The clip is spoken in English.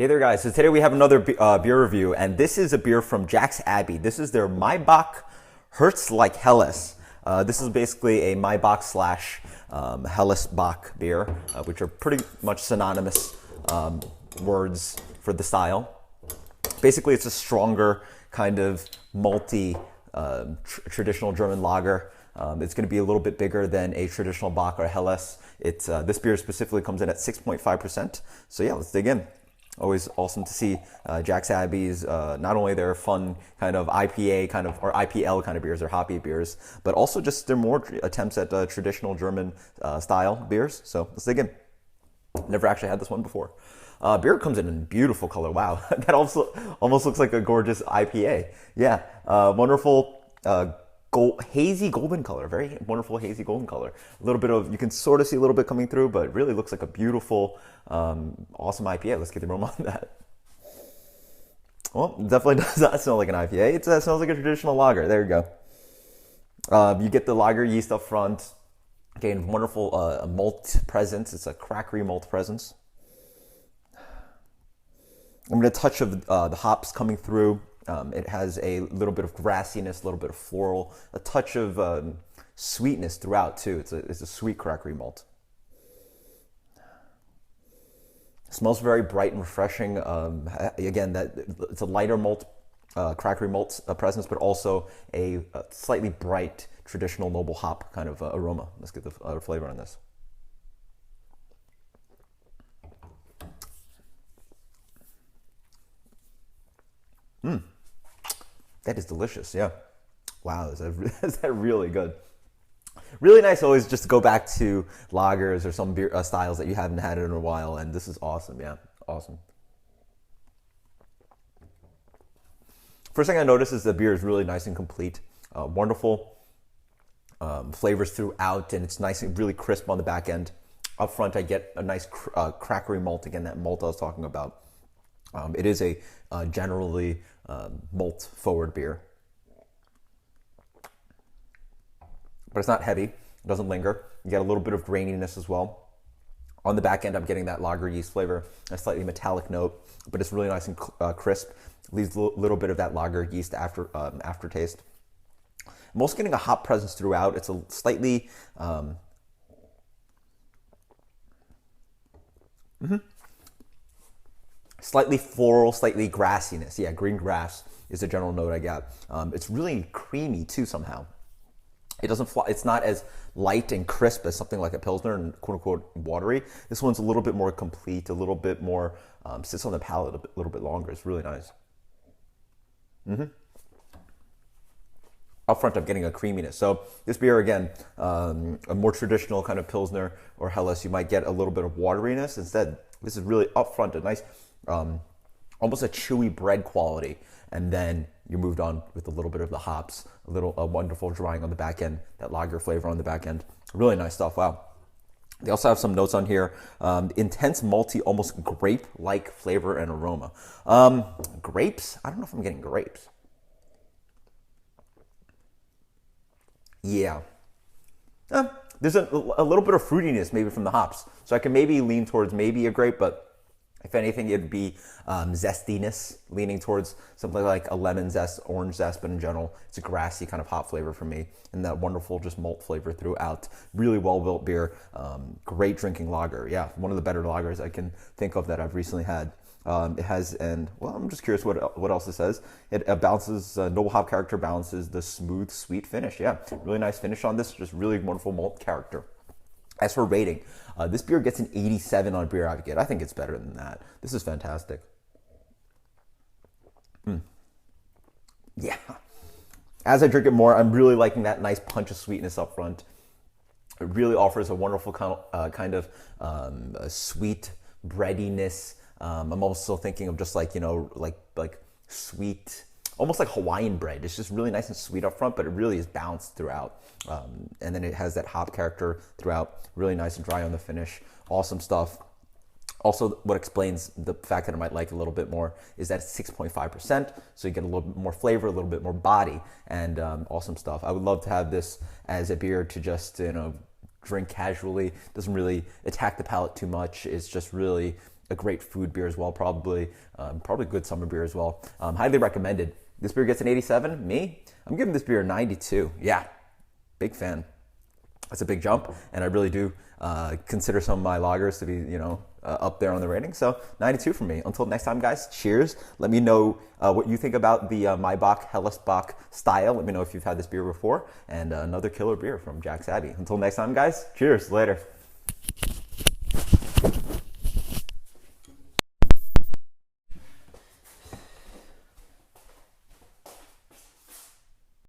Hey there, guys. So today we have another beer review, and this is a beer from Jack's Abbey. This is their Maibock Hurts Like Helles. This is basically a Maibock slash Helles Bock beer, which are pretty much synonymous words for the style. Basically, it's a stronger kind of malty traditional German lager. It's going to be a little bit bigger than a traditional Bock or Helles. This beer specifically comes in at 6.5%. So yeah, let's dig in. Always awesome to see Jack's Abbey's, not only their fun kind of IPA kind of, or IPL kind of beers, or hoppy beers, but also just their more attempts at traditional German style beers. So let's dig in. Never actually had this one before. Beer comes in beautiful color. Wow, that also almost looks like a gorgeous IPA. Yeah, wonderful hazy golden color, very wonderful hazy golden color. A little bit of, you can sort of see a little bit coming through, but it really looks like a beautiful, awesome IPA. Let's get the aroma on that. Well, it definitely does not smell like an IPA. It smells like a traditional lager. There you go. You get the lager yeast up front. Again, wonderful malt presence. It's a crackery malt presence. I'm going to touch of the hops coming through. It has a little bit of grassiness, a little bit of floral, a touch of sweetness throughout too. It's a sweet crackery malt. It smells very bright and refreshing. Again, it's a lighter malt, crackery malt presence, but also a slightly bright traditional noble hop kind of aroma. Let's get the flavor on this. That is delicious, yeah. Wow, is that really good? Really nice always just to go back to lagers or some beer styles that you haven't had in a while, and this is awesome, yeah, awesome. First thing I noticed is the beer is really nice and complete. Wonderful flavors throughout, and it's nice and really crisp on the back end. Up front, I get a nice crackery malt, again, that malt I was talking about. It is a generally malt forward beer, but it's not heavy. It doesn't linger. You get a little bit of graininess as well. On the back end, I'm getting that lager yeast flavor, a slightly metallic note, but it's really nice and crisp. Leaves a little bit of that lager yeast aftertaste. I'm also getting a hop presence throughout. It's a slightly slightly floral, slightly grassiness. Yeah, green grass is the general note I got. It's really creamy too somehow. It doesn't fly, it's not as light and crisp as something like a Pilsner and quote unquote watery. This one's a little bit more complete, a little bit more, sits on the palate a little bit longer. It's really nice. Up front, I'm getting a creaminess. So this beer, again, a more traditional kind of Pilsner or Helles, you might get a little bit of wateriness. Instead, this is really up front, a nice, almost a chewy bread quality, and then you moved on with a little bit of the hops, a wonderful drying on the back end, that lager flavor on the back end. Really nice stuff. Wow. They also have some notes on here. Intense malty, almost grape-like flavor and aroma. Grapes? I don't know if I'm getting grapes. Yeah. There's a little bit of fruitiness maybe from the hops, so I can maybe lean towards maybe a grape, but if anything, it'd be zestiness, leaning towards something like a lemon zest, orange zest, but in general, it's a grassy kind of hop flavor for me, and that wonderful just malt flavor throughout. Really well-built beer, great drinking lager. Yeah, one of the better lagers I can think of that I've recently had. It has, and well, I'm just curious what else it says. It balances, noble hop character balances the smooth, sweet finish. Yeah, really nice finish on this, just really wonderful malt character. As for rating, this beer gets an 87 on Beer Advocate. I think it's better than that. This is fantastic. Yeah. As I drink it more, I'm really liking that nice punch of sweetness up front. It really offers a wonderful kind of a sweet breadiness. I'm also thinking of just like, like sweet, almost like Hawaiian bread. It's just really nice and sweet up front, but it really is balanced throughout. And then it has that hop character throughout. Really nice and dry on the finish. Awesome stuff. Also, what explains the fact that I might like it a little bit more is that it's 6.5%, so you get a little bit more flavor, a little bit more body, and awesome stuff. I would love to have this as a beer to just, drink casually. Doesn't really attack the palate too much. It's just really a great food beer as well, probably good summer beer as well. Highly recommended. This beer gets an 87. Me, I'm giving this beer a 92. Yeah, big fan. That's a big jump, and I really do consider some of my lagers to be, up there on the rating. So 92 for me. Until next time, guys, cheers. Let me know what you think about the Maibock Hellesbock style. Let me know if you've had this beer before, and another killer beer from Jack's Abbey. Until next time, guys, cheers. Later.